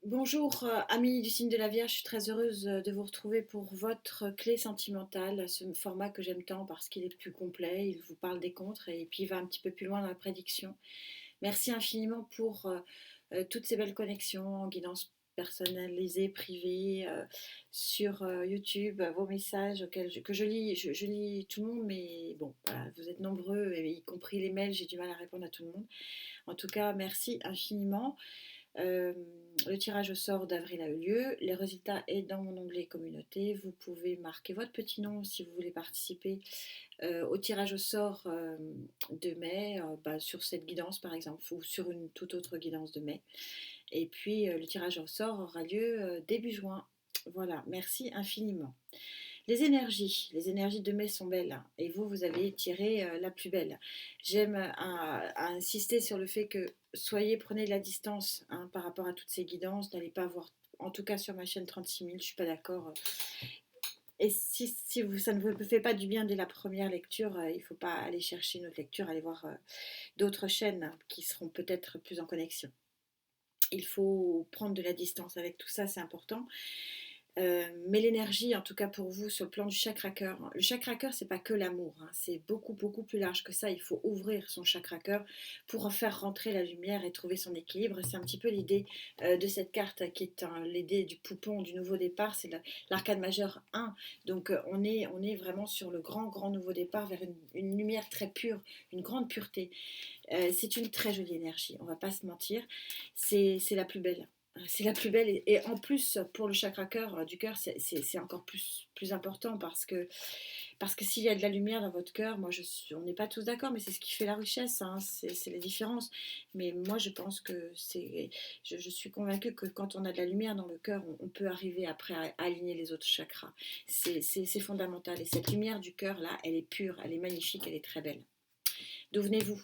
Bonjour, amis du signe de la Vierge, je suis très heureuse de vous retrouver pour votre clé sentimentale, ce format que j'aime tant parce qu'il est plus complet, il vous parle des contres et puis il va un petit peu plus loin dans la prédiction. Merci infiniment pour toutes ces belles connexions en guidance personnalisée, privée, sur YouTube, vos messages que je lis, je lis tout le monde, mais bon, voilà, vous êtes nombreux, et y compris les mails, j'ai du mal à répondre à tout le monde. En tout cas, merci infiniment. Euh, le tirage au sort d'avril a eu lieu. Les résultats est dans mon onglet communauté. Vous pouvez marquer votre petit nom si vous voulez participer au tirage au sort de mai, sur cette guidance par exemple, ou sur une toute autre guidance de mai. Et puis le tirage au sort aura lieu début juin. Voilà, merci infiniment. Les énergies de mai sont belles, hein, et vous avez tiré la plus belle. J'aime à insister sur le fait que prenez de la distance, hein, par rapport à toutes ces guidances, n'allez pas voir, en tout cas sur ma chaîne 36 000, je ne suis pas d'accord. Et si ça ne vous fait pas du bien dès la première lecture, il ne faut pas aller chercher une autre lecture, aller voir d'autres chaînes, hein, qui seront peut-être plus en connexion. Il faut prendre de la distance avec tout ça, c'est important. Mais l'énergie, en tout cas pour vous, sur le plan du chakra cœur, le chakra cœur, c'est pas que l'amour, hein, c'est beaucoup, beaucoup plus large que ça. Il faut ouvrir son chakra cœur pour faire rentrer la lumière et trouver son équilibre. C'est un petit peu l'idée de cette carte qui est l'idée du poupon, du nouveau départ. C'est l'arcane majeur 1. Donc on est vraiment sur le grand, grand nouveau départ vers une lumière très pure, une grande pureté. C'est une très jolie énergie, on va pas se mentir. C'est la plus belle. C'est la plus belle et en plus pour le chakra cœur du cœur c'est encore plus important parce que s'il y a de la lumière dans votre cœur, on n'est pas tous d'accord, mais c'est ce qui fait la richesse, hein, c'est la différence. Mais moi je pense que je suis convaincue que quand on a de la lumière dans le cœur, on peut arriver après à aligner les autres chakras. C'est fondamental et cette lumière du cœur là, elle est pure, elle est magnifique, elle est très belle. D'où venez-vous,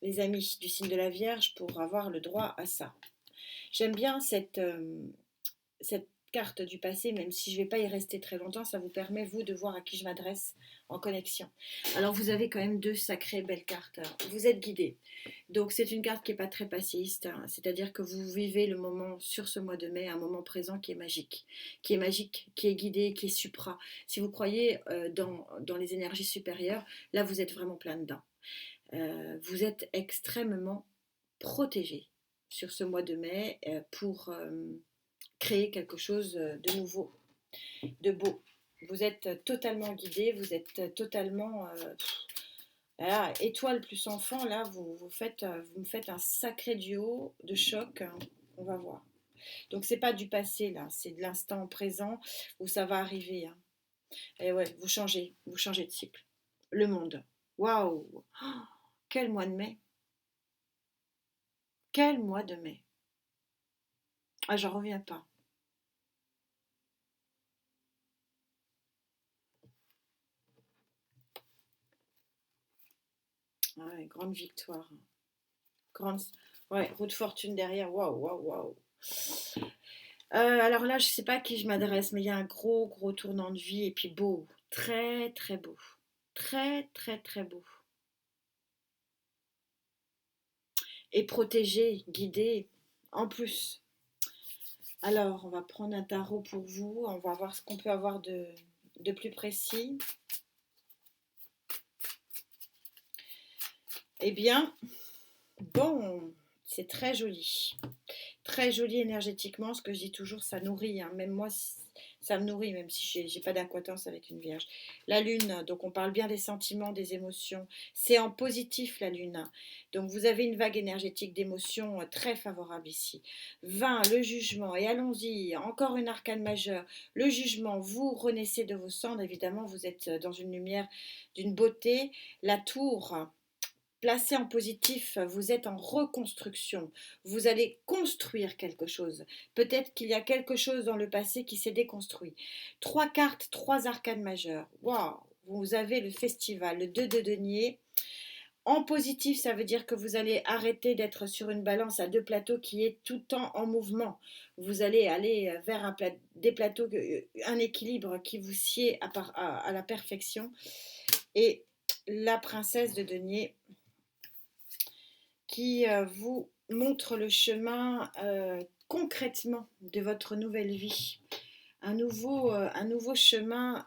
les amis du signe de la Vierge, pour avoir le droit à ça? J'aime bien cette carte du passé, même si je ne vais pas y rester très longtemps, ça vous permet, vous, de voir à qui je m'adresse en connexion. Alors, vous avez quand même deux sacrées belles cartes. Vous êtes guidé. Donc, c'est une carte qui n'est pas très passéiste, hein, c'est-à-dire que vous vivez le moment sur ce mois de mai, un moment présent qui est magique, qui est guidé, qui est supra. Si vous croyez dans les énergies supérieures, là, vous êtes vraiment plein dedans. Vous êtes extrêmement protégé sur ce mois de mai pour créer quelque chose de nouveau, de beau. Vous êtes totalement guidé, vous êtes totalement voilà, étoile plus enfant. Là, vous me faites un sacré duo de choc, hein, on va voir. Donc c'est pas du passé là, c'est de l'instant présent où ça va arriver, hein. Et ouais, vous changez de cycle. Le monde. Waouh, oh, quel mois de mai. Quel mois de mai. Ah, j'en reviens pas. Ouais, grande victoire. Grande... Ouais, roue de fortune derrière. Waouh, waouh, waouh. Alors là, je sais pas à qui je m'adresse, mais il y a un gros, gros tournant de vie et puis beau. Très, très beau. Très, très, très beau. Et protégé, guidé. En plus. Alors, on va prendre un tarot pour vous. On va voir ce qu'on peut avoir de plus précis. Eh bien, bon, c'est très joli. Très joli énergétiquement, ce que je dis toujours, ça nourrit, hein. Même moi, ça me nourrit, même si j'ai pas d'incohérence avec une vierge. La lune, donc on parle bien des sentiments, des émotions. C'est en positif la lune. Donc vous avez une vague énergétique d'émotions très favorable ici. 20, le jugement. Et allons-y, encore une arcane majeure. Le jugement, vous renaissez de vos cendres, évidemment, vous êtes dans une lumière d'une beauté. La tour. Placé en positif, vous êtes en reconstruction. Vous allez construire quelque chose. Peut-être qu'il y a quelque chose dans le passé qui s'est déconstruit. Trois cartes, trois arcanes majeures. Waouh! Vous avez le festival, le 2 de denier. En positif, ça veut dire que vous allez arrêter d'être sur une balance à deux plateaux qui est tout le temps en mouvement. Vous allez aller vers des plateaux, un équilibre qui vous sied à la perfection. Et la princesse de denier qui vous montre le chemin concrètement de votre nouvelle vie, un nouveau chemin.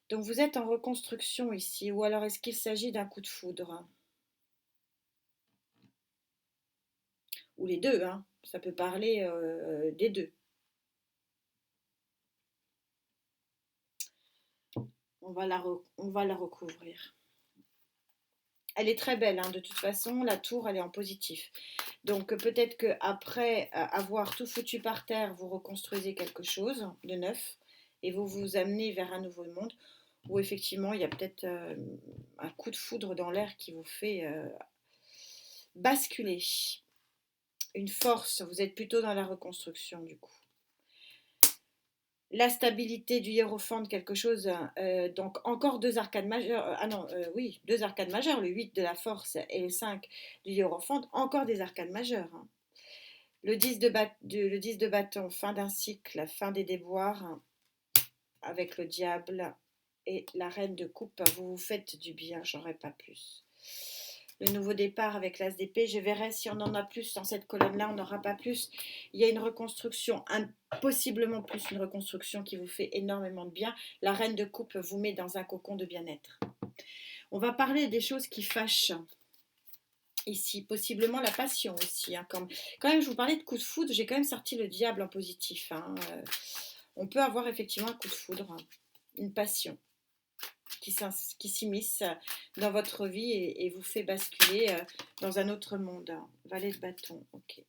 Donc vous êtes en reconstruction ici, ou alors est-ce qu'il s'agit d'un coup de foudre? Ou les deux, hein, ça peut parler des deux. On va la recouvrir. Elle est très belle, hein, de toute façon, la tour, elle est en positif. Donc peut-être qu'après avoir tout foutu par terre, vous reconstruisez quelque chose de neuf et vous vous amenez vers un nouveau monde où effectivement il y a peut-être un coup de foudre dans l'air qui vous fait basculer. Une force, vous êtes plutôt dans la reconstruction du coup. La stabilité du hiérophante, quelque chose, donc encore deux arcades majeures, ah non, oui, deux arcades majeures, le 8 de la force et le 5 du hiérophante, encore des arcades majeures, hein. Le 10 de bâton, fin d'un cycle, fin des déboires, hein, avec le diable et la reine de coupe, vous vous faites du bien, j'aurais pas plus. Le nouveau départ avec l'as d'épée, je verrai si on en a plus dans cette colonne-là, on n'aura pas plus. Il y a une reconstruction, possiblement plus une reconstruction qui vous fait énormément de bien. La reine de coupe vous met dans un cocon de bien-être. On va parler des choses qui fâchent ici, possiblement la passion aussi, hein. Quand même, je vous parlais de coup de foudre, j'ai quand même sorti le diable en positif, hein. On peut avoir effectivement un coup de foudre, hein, une passion qui s'immisce dans votre vie et vous fait basculer dans un autre monde. Valet de bâton, ok.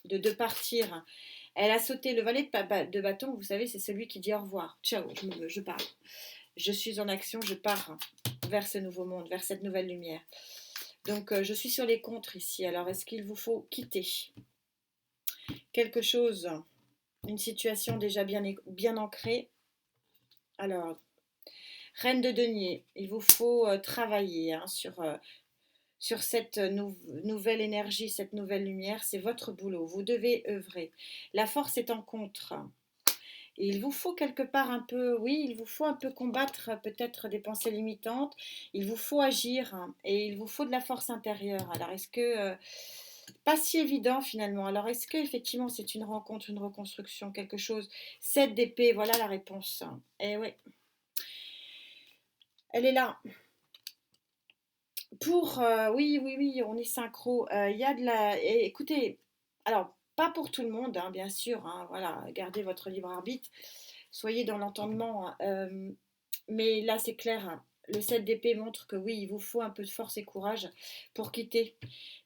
De partir. Elle a sauté le valet de bâton, vous savez, c'est celui qui dit au revoir. Ciao, je pars. Je suis en action, je pars vers ce nouveau monde, vers cette nouvelle lumière. Donc, je suis sur les contres ici. Alors, est-ce qu'il vous faut quitter quelque chose, une situation déjà bien ancrée? Alors, reine de denier, il vous faut travailler, hein, sur cette nouvelle énergie, cette nouvelle lumière. C'est votre boulot. Vous devez œuvrer. La force est en contre. Et il vous faut quelque part un peu, oui, il vous faut un peu combattre peut-être des pensées limitantes. Il vous faut agir, hein, et il vous faut de la force intérieure. Alors, est-ce que pas si évident finalement. Alors, est-ce que effectivement c'est une rencontre, une reconstruction, quelque chose? 7 d'épée, voilà la réponse. Eh oui, elle est là. Oui, oui, oui, on est synchro. Il y a de la. Écoutez, alors, pas pour tout le monde, hein, bien sûr, hein, voilà, gardez votre libre arbitre, soyez dans l'entendement, hein, mais là, c'est clair, hein, le 7 d'épée montre que oui, il vous faut un peu de force et courage pour quitter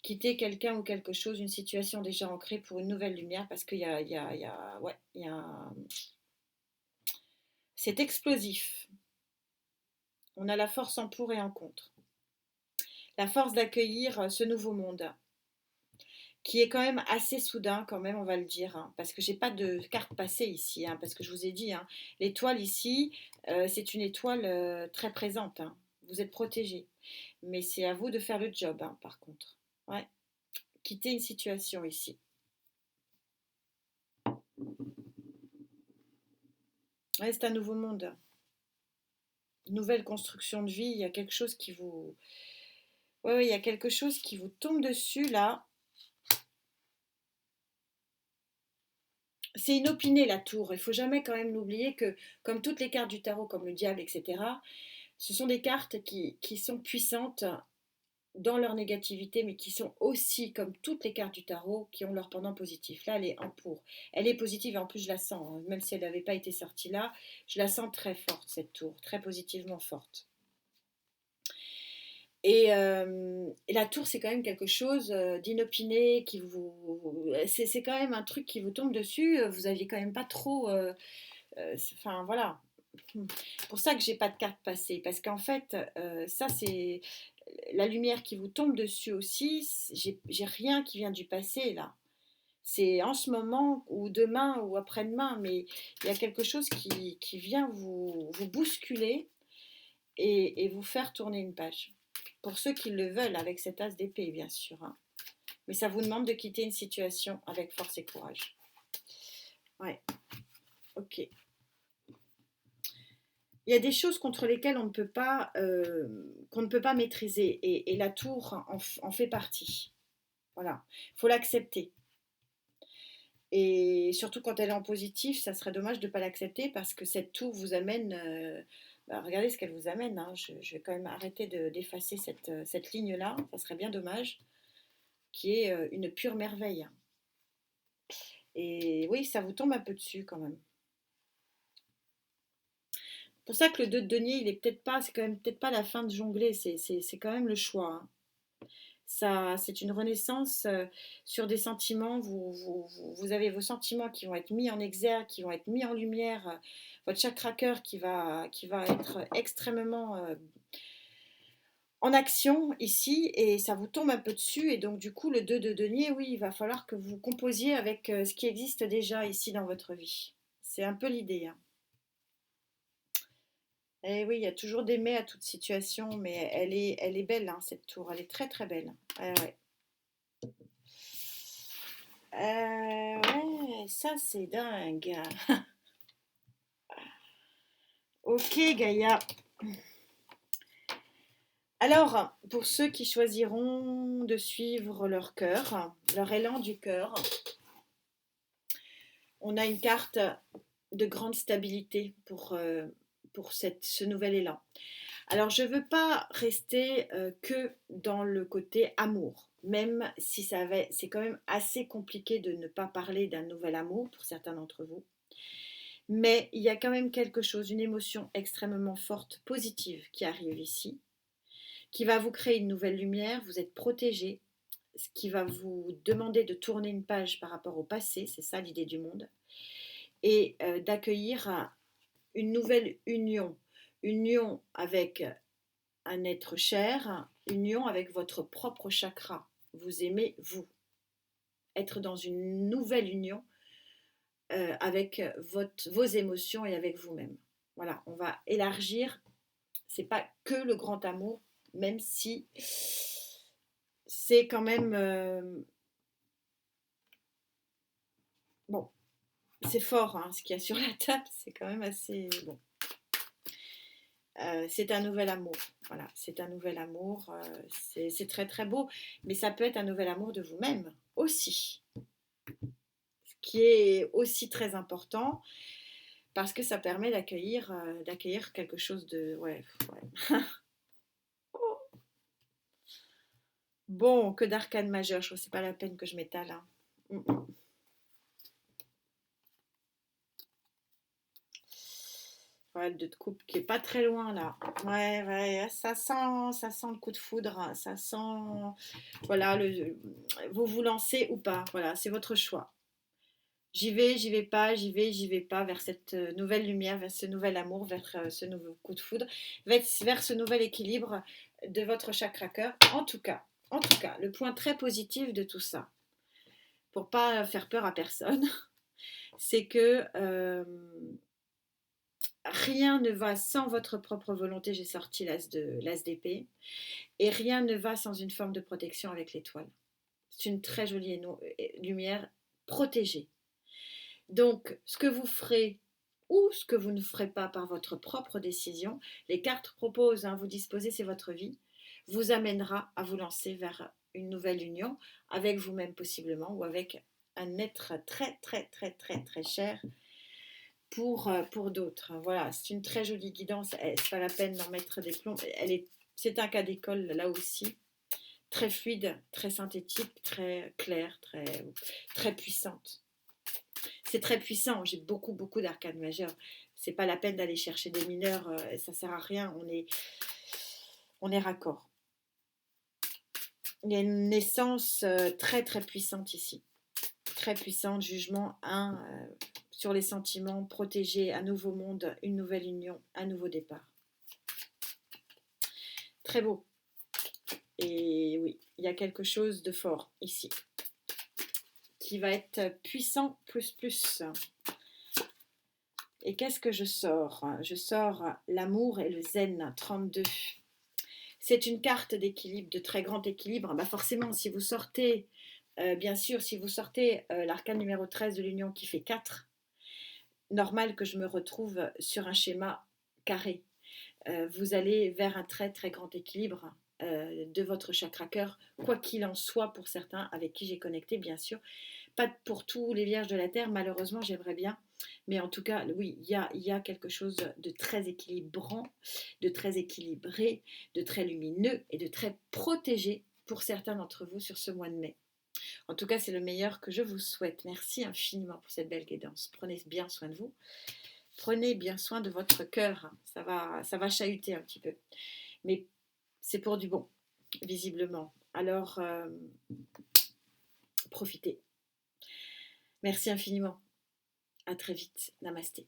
quelqu'un ou quelque chose, une situation déjà ancrée pour une nouvelle lumière, parce ouais, c'est explosif. On a la force en pour et en contre. La force d'accueillir ce nouveau monde, qui est quand même assez soudain, quand même, on va le dire, hein, parce que j'ai pas de carte passée ici, hein, parce que je vous ai dit, hein, l'étoile ici, c'est une étoile très présente, hein. Vous êtes protégé, mais c'est à vous de faire le job, hein, par contre. Ouais. Quitter une situation ici. Ouais, c'est un nouveau monde, nouvelle construction de vie. Il y a quelque chose qui vous, ouais, ouais, il y a quelque chose qui vous tombe dessus là. C'est inopiné la tour. Il faut jamais quand même l'oublier que, comme toutes les cartes du tarot, comme le diable, etc., ce sont des cartes qui sont puissantes dans leur négativité, mais qui sont aussi, comme toutes les cartes du tarot, qui ont leur pendant positif. Là, elle est en pour. Elle est positive et en plus, je la sens, hein, même si elle n'avait pas été sortie là, je la sens très forte, cette tour, très positivement forte. Et la tour, c'est quand même quelque chose d'inopiné, c'est quand même un truc qui vous tombe dessus. Vous aviez quand même pas trop. Enfin, voilà. Pour ça que j'ai pas de carte passée, parce qu'en fait, ça c'est la lumière qui vous tombe dessus aussi. J'ai rien qui vient du passé là. C'est en ce moment ou demain ou après-demain, mais il y a quelque chose qui vient vous bousculer et vous faire tourner une page. Pour ceux qui le veulent, avec cet as d'épée, bien sûr, hein. Mais ça vous demande de quitter une situation avec force et courage. Ouais, ok. Il y a des choses contre lesquelles qu'on ne peut pas maîtriser, et la tour en fait partie. Voilà, il faut l'accepter. Et surtout quand elle est en positif, ça serait dommage de ne pas l'accepter parce que cette tour vous amène, bah, regardez ce qu'elle vous amène, hein. Je vais quand même arrêter d'effacer cette ligne-là, ça serait bien dommage, qui est une pure merveille, hein. Et oui, ça vous tombe un peu dessus quand même. C'est pour ça que le 2 de denier, il est peut-être pas, c'est quand même peut-être pas la fin de jongler, c'est quand même le choix, hein. Ça, c'est une renaissance sur des sentiments. Vous avez vos sentiments qui vont être mis en exergue, qui vont être mis en lumière. Votre chakra cœur qui va être extrêmement en action ici et ça vous tombe un peu dessus. Et donc, du coup, le 2 de denier, oui, il va falloir que vous composiez avec ce qui existe déjà ici dans votre vie. C'est un peu l'idée, hein. Et oui, il y a toujours des mais à toute situation, mais elle est belle, hein, cette tour. Elle est très, très belle. Ouais, ouais. Ouais, ça c'est dingue. Ok, Gaïa. Alors, pour ceux qui choisiront de suivre leur cœur, leur élan du cœur, on a une carte de grande stabilité pour ce nouvel élan. Alors, je ne veux pas rester que dans le côté amour, même si c'est quand même assez compliqué de ne pas parler d'un nouvel amour pour certains d'entre vous. Mais il y a quand même quelque chose, une émotion extrêmement forte, positive qui arrive ici, qui va vous créer une nouvelle lumière, vous êtes protégé, ce qui va vous demander de tourner une page par rapport au passé, c'est ça l'idée du monde, et d'accueillir une nouvelle union, une union avec un être cher, une union avec votre propre chakra. Vous aimez vous, être dans une nouvelle union avec vos émotions et avec vous-même. Voilà, on va élargir. C'est pas que le grand amour, même si c'est quand même bon, c'est fort hein, ce qu'il y a sur la table, c'est quand même assez bon. C'est un nouvel amour, voilà, c'est un nouvel amour, c'est très très beau, mais ça peut être un nouvel amour de vous-même aussi, ce qui est aussi très important parce que ça permet d'accueillir quelque chose de ouais, ouais. Bon, que d'arcane majeur, je trouve que c'est pas la peine que je m'étale, hein. Ouais, le 2 de coupe qui est pas très loin là. Ouais, ouais, ça sent le coup de foudre, ça sent, voilà, vous vous lancez ou pas, voilà, c'est votre choix. J'y vais pas, j'y vais pas vers cette nouvelle lumière, vers ce nouvel amour, vers ce nouveau coup de foudre, vers ce nouvel équilibre de votre chakra cœur. En tout cas, le point très positif de tout ça, pour pas faire peur à personne, c'est que rien ne va sans votre propre volonté. J'ai sorti l'as d'épée. Et rien ne va sans une forme de protection avec l'étoile. C'est une très jolie lumière protégée. Donc, ce que vous ferez ou ce que vous ne ferez pas par votre propre décision, les cartes proposent, hein, vous disposez, c'est votre vie, vous amènera à vous lancer vers une nouvelle union avec vous-même possiblement ou avec un être très très très très très cher pour d'autres. Voilà, c'est une très jolie guidance, c'est pas la peine d'en mettre des plombs, c'est un cas d'école là aussi, très fluide, très synthétique, très claire, très puissante. C'est très puissant, j'ai beaucoup beaucoup d'arcanes majeures. C'est pas la peine d'aller chercher des mineurs, ça sert à rien, on est raccord. Il y a une naissance très très puissante ici. Très puissante, jugement 1 sur les sentiments, protéger un nouveau monde, une nouvelle union, un nouveau départ. Très beau. Et oui, il y a quelque chose de fort ici, qui va être puissant plus plus. Et qu'est-ce que je sors? Je sors l'amour et le zen 32. C'est une carte d'équilibre, de très grand équilibre. Bah forcément, si vous sortez, bien sûr, si vous sortez l'arcane numéro 13 de l'union qui fait 4, normal que je me retrouve sur un schéma carré. Vous allez vers un très très grand équilibre de votre chakra cœur, quoi qu'il en soit pour certains avec qui j'ai connecté, bien sûr, pas pour tous les vierges de la Terre, malheureusement, j'aimerais bien. Mais en tout cas, oui, il y a quelque chose de très équilibrant, de très équilibré, de très lumineux et de très protégé pour certains d'entre vous sur ce mois de mai. En tout cas, c'est le meilleur que je vous souhaite. Merci infiniment pour cette belle guidance. Prenez bien soin de vous. Prenez bien soin de votre cœur. Ça va chahuter un petit peu. Mais c'est pour du bon, visiblement. Alors, profitez. Merci infiniment. À très vite. Namasté.